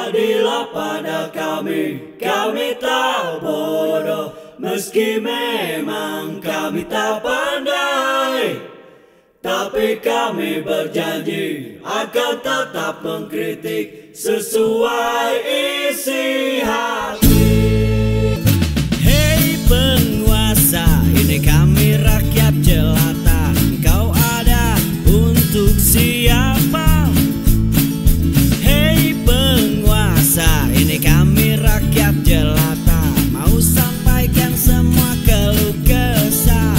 Jadilah pada kami tak bodoh, meski memang kami tak pandai, tapi kami berjanji akan tetap mengkritik sesuai isi hati. Hei penguasa, ini kami rakyat jelata. Engkau ada untuk siapa? Hei penguasa, ini kami rakyat jelata. Mau sampaikan semua keluh kesah.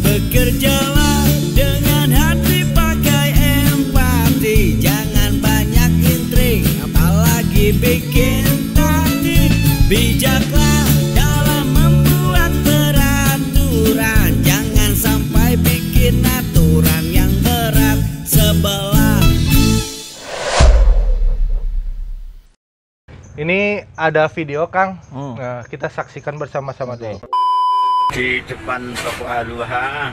Bekerjalah dengan hati, pakai empati. Jangan banyak intrik, apalagi bikin taktik. Bijaklah dalam membuat peraturan. Jangan sampai bikin aturan yang berat sebelah. Ini ada video, Kang. Nah, kita saksikan bersama-sama dulu. Di depan toko Aluha,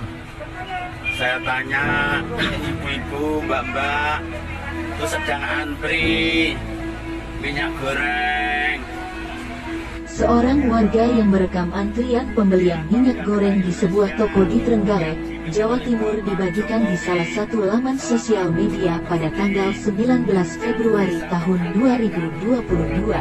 saya tanya ibu-ibu, mbak-mbak, itu sedang antri minyak goreng. Seorang warga yang merekam antrian pembelian minyak goreng di sebuah toko di Trenggalek, Jawa Timur dibagikan di salah satu laman sosial media pada tanggal 19 Februari tahun 2022.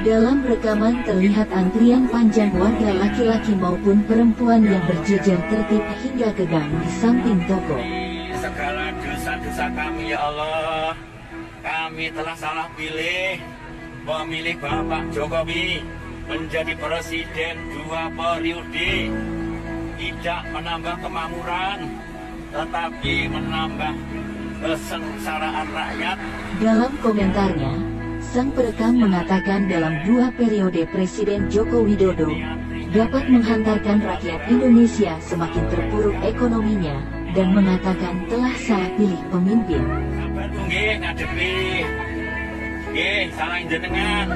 Dalam rekaman terlihat antrian panjang warga laki-laki maupun perempuan yang berjejer tertib hingga ke gang di samping toko. Segala dosa-dosa kami ya Allah, kami telah salah pilih memilih Bapak Jokowi menjadi presiden 2 periode. Tidak menambah kemakmuran, tetapi menambah kesengsaraan rakyat. Dalam komentarnya, sang perekam mengatakan dalam 2 periode Presiden Joko Widodo dapat menghantarkan rakyat Indonesia semakin terpuruk ekonominya, dan mengatakan telah salah pilih pemimpin. Nggih, ngadepi. Nggih, salah jenengan.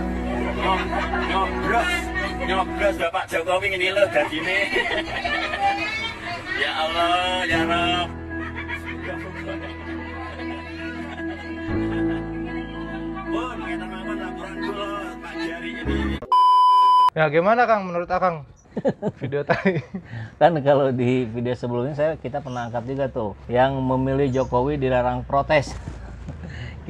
Nyoblos Bapak Jokowi ini loh dadine. Ya Allah, ya Rabb. Ya, gimana, Kang, menurut Akang video tadi? Kan kalau di video sebelumnya kita pernah angkat juga tuh, yang memilih Jokowi dilarang protes.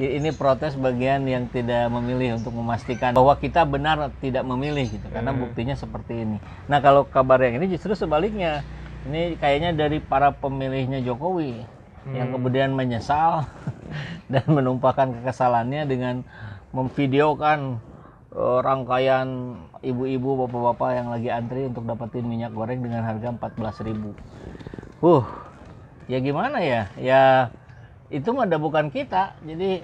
Ini protes bagian yang tidak memilih untuk memastikan bahwa kita benar tidak memilih gitu, karena buktinya seperti ini. Nah, kalau kabar yang ini justru sebaliknya. Ini kayaknya dari para pemilihnya Jokowi yang kemudian menyesal dan menumpahkan kekesalannya dengan memvideokan rangkaian ibu-ibu, bapak-bapak yang lagi antri untuk dapetin minyak goreng dengan harga 14.000. Ya gimana ya? Ya itu mah bukan kita. Jadi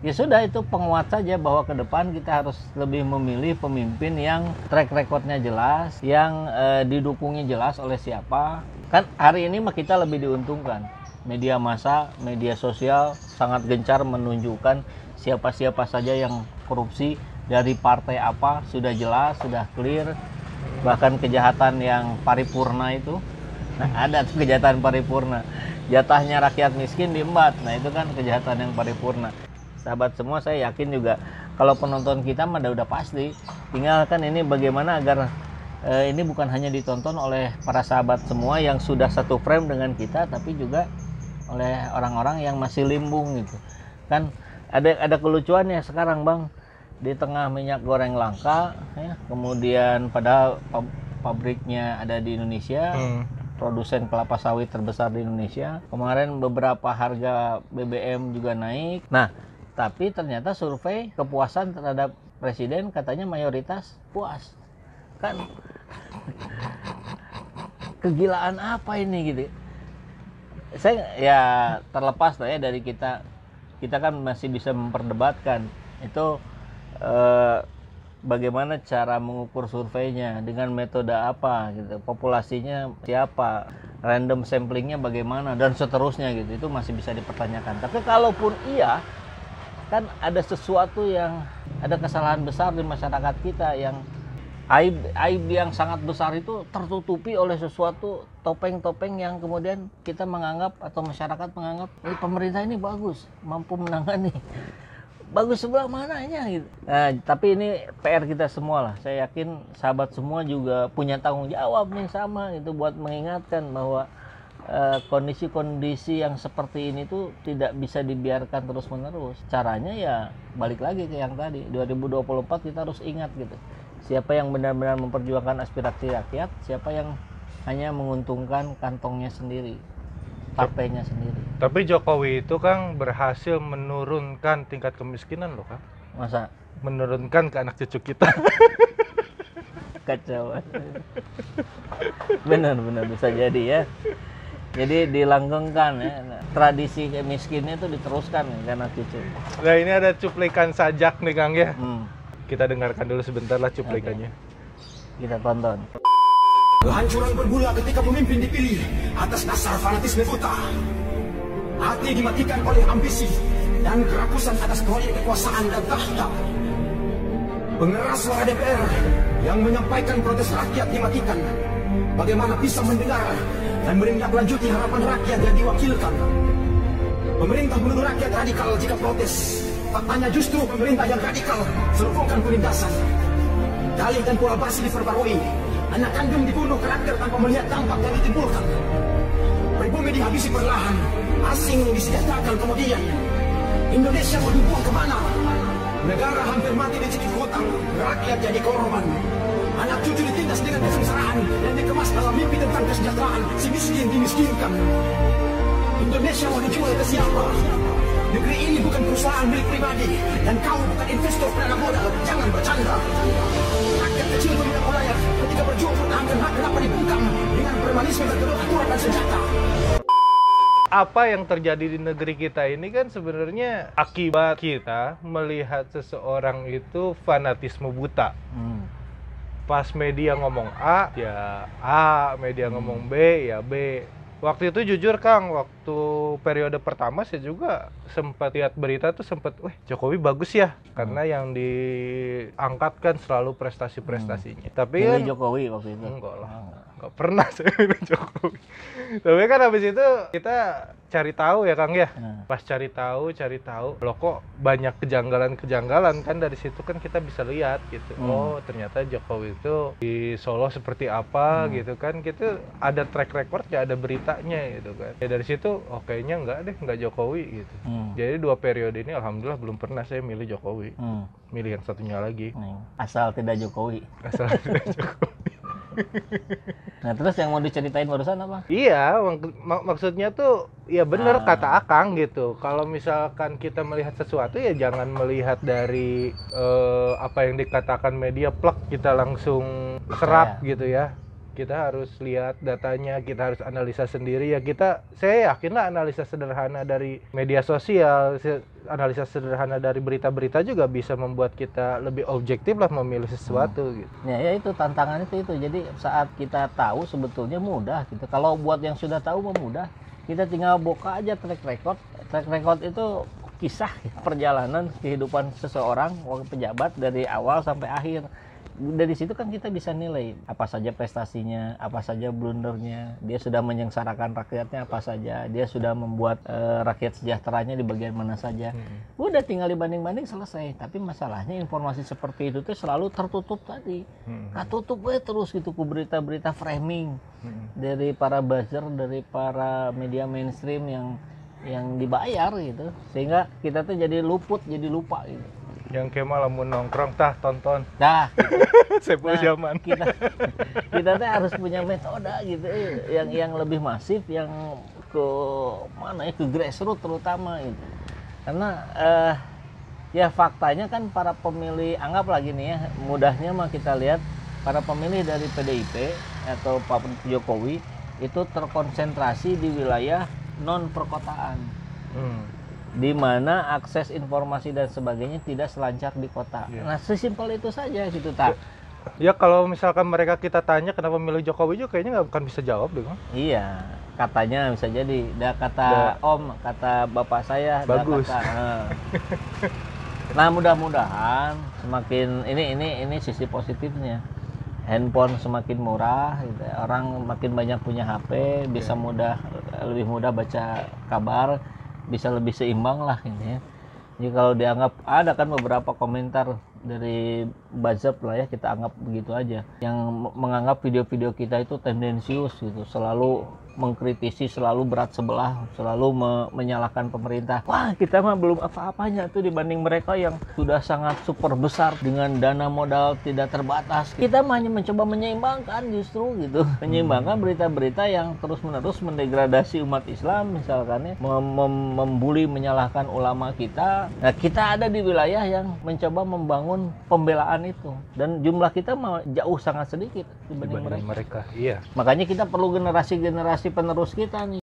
ya sudah, itu penguat saja bahwa ke depan kita harus lebih memilih pemimpin yang track recordnya jelas, yang didukungnya jelas oleh siapa. Kan hari ini mah kita lebih diuntungkan. Media massa, media sosial sangat gencar menunjukkan siapa-siapa saja yang korupsi dari partai apa, sudah jelas, sudah clear. Bahkan kejahatan yang paripurna itu, nah ada tuh kejahatan paripurna, jatahnya rakyat miskin diembat. Nah itu kan kejahatan yang paripurna. Sahabat semua, saya yakin juga kalau penonton kita mah udah pasti. Tinggal kan ini bagaimana agar ini bukan hanya ditonton oleh para sahabat semua yang sudah satu frame dengan kita, tapi juga oleh orang-orang yang masih limbung gitu. Kan ada kelucuannya sekarang, Bang. Di tengah minyak goreng langka, ya, kemudian padahal pabriknya ada di Indonesia, produsen kelapa sawit terbesar di Indonesia. Kemarin beberapa harga BBM juga naik. Nah, tapi ternyata survei kepuasan terhadap presiden katanya mayoritas puas. Kan kegilaan apa ini gitu. Saya ya terlepas lah ya dari kita kan masih bisa memperdebatkan itu bagaimana cara mengukur surveinya, dengan metode apa gitu, populasinya siapa, random samplingnya bagaimana, dan seterusnya gitu. Itu masih bisa dipertanyakan. Tapi kalaupun iya, kan ada sesuatu yang, ada kesalahan besar di masyarakat kita yang aib yang sangat besar itu tertutupi oleh sesuatu topeng-topeng yang kemudian kita menganggap atau masyarakat menganggap pemerintah ini bagus, mampu menangani. bagus sebelah mananya gitu. Nah, tapi ini PR kita semua lah. Saya yakin sahabat semua juga punya tanggung jawab yang sama itu buat mengingatkan bahwa kondisi-kondisi yang seperti ini tuh tidak bisa dibiarkan terus-menerus. Caranya ya balik lagi ke yang tadi, 2024 kita harus ingat gitu. Siapa yang benar-benar memperjuangkan aspirasi rakyat, siapa yang hanya menguntungkan kantongnya sendiri, partainya sendiri. Tapi Jokowi itu Kang berhasil menurunkan tingkat kemiskinan loh Kang. Masa Menurunkan ke anak cucu kita. kacau. Benar-benar bisa jadi ya. Jadi dilanggengkan ya, tradisi miskinnya itu diteruskan ya, karena cucu. Nah ini ada cuplikan sajak nih Kang ya. Kita dengarkan dulu sebentar lah cuplikannya. Kita tonton. Kehancuran bermula ketika pemimpin dipilih atas dasar fanatisme buta. Hati dimatikan oleh ambisi dan kerakusan atas proyek kekuasaan dan tahta. Pengeras suara DPR yang menyampaikan protes rakyat dimatikan. Bagaimana bisa mendengar dan menindaklanjuti harapan rakyat yang diwakilkan? Pemerintah menuduh rakyat radikal jika protes. Faktanya justru pemerintah yang radikal selubungkan penindasan. Dalih dan pola basi diperbarui. Anak kandung dibunuh karakter tanpa melihat dampak yang ditimbulkan. Pribumi dihabisi perlahan. Asing disejahterakan kemudian. Indonesia mau dibuang kemana? Negara hampir mati dicicil hutang. Rakyat jadi korban. Anak cucu ditindas dengan kesengsaraan dan dikemas dalam mimpi tentang kesejahteraan. Si miskin dimiskinkan. Indonesia mau dijual ke siapa? Negeri ini bukan perusahaan milik pribadi dan kau bukan investor penanam modal. Jangan bercanda. Rakyat kecil pemilik wilayah ketika berjuang pertahankan hak kenapa dibungkam dengan premanisme berkedok aturan dan senjata. Apa yang terjadi di negeri kita ini kan sebenarnya akibat kita melihat seseorang itu fanatisme buta. Pas media ngomong A, ya A, media ngomong B, ya B. Waktu itu jujur Kang, waktu periode pertama saya juga sempat lihat berita tuh sempat, wah Jokowi bagus ya, karena yang diangkat kan selalu prestasi-prestasinya. Tapi Pilih kan Jokowi waktu itu. enggak lah, enggak pernah saya pilih Jokowi. Tapi kan habis itu kita cari tahu ya Kang ya. Pas cari tahu, loh kok banyak kejanggalan-kejanggalan kan dari situ kan kita bisa lihat gitu. Oh, ternyata Jokowi itu di Solo seperti apa gitu kan. Kita ada track recordnya, ada beritanya gitu kan. Ya dari situ oh kayaknya enggak Jokowi gitu. Jadi 2 periode ini alhamdulillah belum pernah saya milih Jokowi. Milih yang satunya lagi. Asal tidak Jokowi. Asal tidak Jokowi. Nah terus yang mau diceritain barusan apa? Iya, maksudnya tuh ya bener kata Akang gitu. Kalau misalkan kita melihat sesuatu ya jangan melihat dari apa yang dikatakan media plek kita langsung serap gitu ya. Kita harus lihat datanya, kita harus analisa sendiri ya. Saya yakinlah analisa sederhana dari media sosial, analisa sederhana dari berita-berita juga bisa membuat kita lebih objektif lah memilih sesuatu gitu. Ya itu tantangan itu. Jadi saat kita tahu sebetulnya mudah gitu. Kalau buat yang sudah tahu mah mudah. Kita tinggal buka aja track record. Track record itu kisah perjalanan kehidupan seseorang pejabat dari awal sampai akhir. Dari situ kan kita bisa nilai apa saja prestasinya, apa saja blundernya, dia sudah menyengsarakan rakyatnya apa saja, dia sudah membuat rakyat sejahteranya di bagian mana saja. Udah tinggal dibanding-banding selesai. Tapi masalahnya informasi seperti itu tuh selalu tertutup tadi. Tutup terus gitu ku berita-berita framing dari para buzzer, dari para media mainstream yang dibayar gitu. Sehingga kita tuh jadi luput, jadi lupa gitu. Yang Kemal mau nongkrong tonton. Nah, Sepuluh zaman. Kita tuh harus punya metode gitu yang lebih masif, yang ke mana ya, ke grassroots terutama gitu. Karena ya faktanya kan para pemilih, anggap lagi nih ya, mudahnya mah kita lihat para pemilih dari PDIP atau Pak Jokowi itu terkonsentrasi di wilayah non perkotaan. Di mana akses informasi dan sebagainya tidak selancar di kota. Nah, sesimpel itu saja gitu tak. Ya kalau misalkan mereka kita tanya kenapa milih Jokowi juga kayaknya nggak akan bisa jawab deh. Iya, katanya bisa jadi. Kata Om, kata bapak saya. Bagus. Nah mudah-mudahan semakin ini sisi positifnya. Handphone semakin murah, gitu. Orang makin banyak punya HP, bisa lebih mudah baca kabar. Bisa lebih seimbang lah ini ya. Jadi kalau dianggap, ada kan beberapa komentar dari Bazab lah ya, kita anggap begitu aja, yang menganggap video-video kita itu tendensius gitu, selalu mengkritisi, selalu berat sebelah, selalu menyalahkan pemerintah. Wah, kita mah belum apa-apanya tuh dibanding mereka yang sudah sangat super besar dengan dana modal tidak terbatas. Kita hanya mencoba menyeimbangkan justru gitu, menyeimbangkan berita-berita yang terus-menerus mendegradasi umat Islam misalkan ya, membuli, menyalahkan ulama kita. Nah, kita ada di wilayah yang mencoba membangun pembelaan itu, dan jumlah kita mah jauh sangat sedikit dibanding mereka. Iya. Makanya kita perlu generasi-generasi penerus kita nih